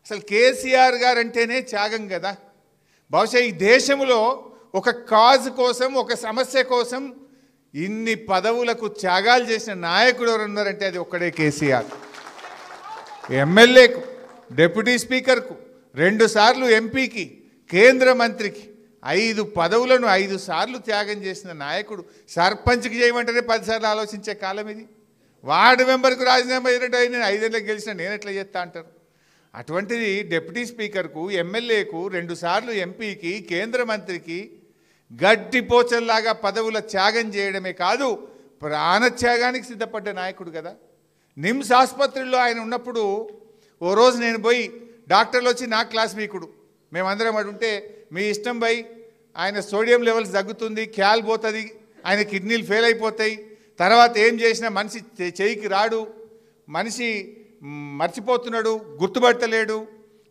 అసలు కేసీఆర్ గారు అంటేనే త్యాగం కదా. బహుశా ఈ దేశంలో ఒక కాజ్ కోసం, ఒక సమస్య కోసం ఇన్ని పదవులకు త్యాగాలు చేసిన నాయకుడు ఎవరు ఉన్నారంటే అది ఒక్కడే కేసీఆర్. ఎమ్మెల్యేకు, డిప్యూటీ స్పీకర్కు, 2 సార్లు ఎంపీకి, కేంద్ర మంత్రికి 5 పదవులను 5 సార్లు త్యాగం చేసిన నాయకుడు. సర్పంచ్కి చేయమంటేనే 10 సార్లు ఆలోచించే కాలం ఇది. వార్డు మెంబర్కు రాజీనామా అయినట్టు నేను 5 ఏళ్ళకి గెలిచిన నేను ఎట్లా చేస్తా అంటారు. అటువంటిది డిప్యూటీ స్పీకర్కు, ఎమ్మెల్యేకు, 2 సార్లు ఎంపీకి, కేంద్ర మంత్రికి గడ్డిపోచల్లాగా పదవుల త్యాగం చేయడమే కాదు, ప్రాణత్యాగానికి సిద్ధపడ్డ నాయకుడు కదా. నిమ్స్ ఆసుపత్రిలో ఆయన ఉన్నప్పుడు ఓ రోజు నేను పోయి, డాక్టర్లు వచ్చి నా క్లాస్మేకుడు, మేమందరం అడుంటే మీ ఇష్టం పోయి, ఆయన సోడియం లెవెల్స్ తగ్గుతుంది, క్యాల్ పోతుంది, ఆయన కిడ్నీలు ఫెయిల్ అయిపోతాయి, తర్వాత ఏం చేసినా మనిషి చేయికి రాడు, మనిషి మర్చిపోతున్నాడు, గుర్తుపట్టలేడు,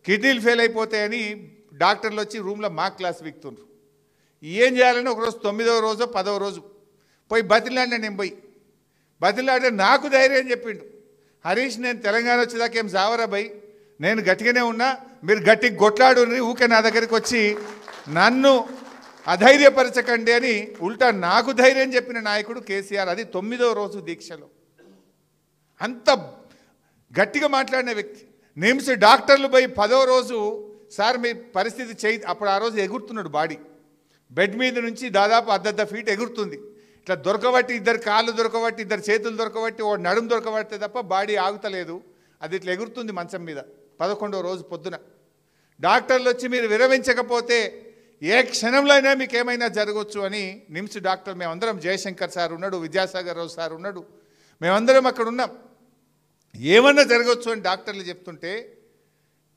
కిడ్నీలు ఫెయిల్ అయిపోతాయని డాక్టర్లు వచ్చి రూమ్లో మా క్లాస్ వీక్తుండ్రు. ఏం చేయాలని ఒకరోజు 9వ రోజో 10వ రోజు పోయి బతిలాడినా. నేను పోయి బతిలాడితే నాకు ధైర్యం చెప్పిండు, హరీష్ నేను తెలంగాణ వచ్చేదాకా ఏం జావరా భయ్, నేను గట్టిగానే ఉన్నా, మీరు గట్టిగా కొట్లాడు, ఊకే నా దగ్గరికి వచ్చి నన్ను అధైర్యపరచకండి అని ఉల్టా నాకు ధైర్యం చెప్పిన నాయకుడు కేసీఆర్. అది 9వ రోజు దీక్షలో అంత గట్టిగా మాట్లాడిన వ్యక్తి. నిమ్స్ డాక్టర్లు పోయి 10వ రోజు సార్ మీ పరిస్థితి చేయి, అప్పుడు ఆ రోజు ఎగురుతున్నాడు బాడీ, బెడ్ మీద నుంచి దాదాపు 1.5 ఫీట్ ఎగురుతుంది. ఇట్లా దొరకబట్టి, 2 కాళ్ళు దొరకబట్టి, 2 చేతులు దొరకబట్టి, ఓ నడుము దొరకబడితే తప్ప బాడీ ఆగుతలేదు. అది ఇట్లా ఎగురుతుంది మంచం మీద. 11వ రోజు పొద్దున డాక్టర్లు వచ్చి మీరు విరమించకపోతే ఏ క్షణంలో అయినా మీకు ఏమైనా జరగవచ్చు అని నిమ్స్ డాక్టర్, మేమందరం, జయశంకర్ సార్ ఉన్నాడు, విద్యాసాగర్ రావు సార్ ఉన్నాడు, మేమందరం అక్కడ ఉన్నాం, ఏమన్నా జరగవచ్చు అని డాక్టర్లు చెప్తుంటే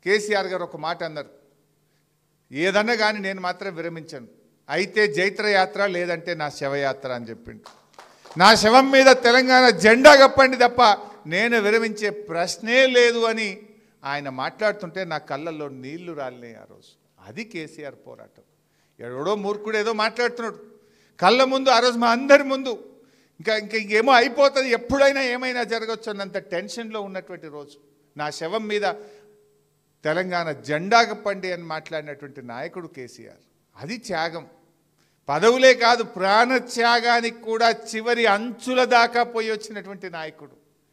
కేసీఆర్ గారు ఒక మాట అన్నారు, ఏదన్నా కానీ నేను మాత్రం విరమించను, అయితే జైత్రయాత్ర లేదంటే నా శవయాత్ర అని చెప్పిండు. నా శవం మీద తెలంగాణ జెండా కప్పండి తప్ప నేను విరమించే ప్రశ్నే లేదు అని ఆయన మాట్లాడుతుంటే నా కళ్ళల్లో నీళ్లు రాలినాయి ఆ రోజు. అది కేసీఆర్ పోరాటం. ఎవడో మూర్ఖుడు ఏదో మాట్లాడుతున్నాడు కళ్ళ ముందు, ఆ రోజు మా అందరి ముందు ఇంకేమో అయిపోతుంది, ఎప్పుడైనా ఏమైనా జరగచ్చు అన్నంత టెన్షన్లో ఉన్నటువంటి రోజు. నా శవం మీద తెలంగాణ జెండా కప్పండి అని మాట్లాడినటువంటి నాయకుడు కేసీఆర్. అది త్యాగం. పదవులే కాదు, ప్రాణత్యాగానికి కూడా చివరి అంచుల దాకా పోయి వచ్చినటువంటి నాయకుడు.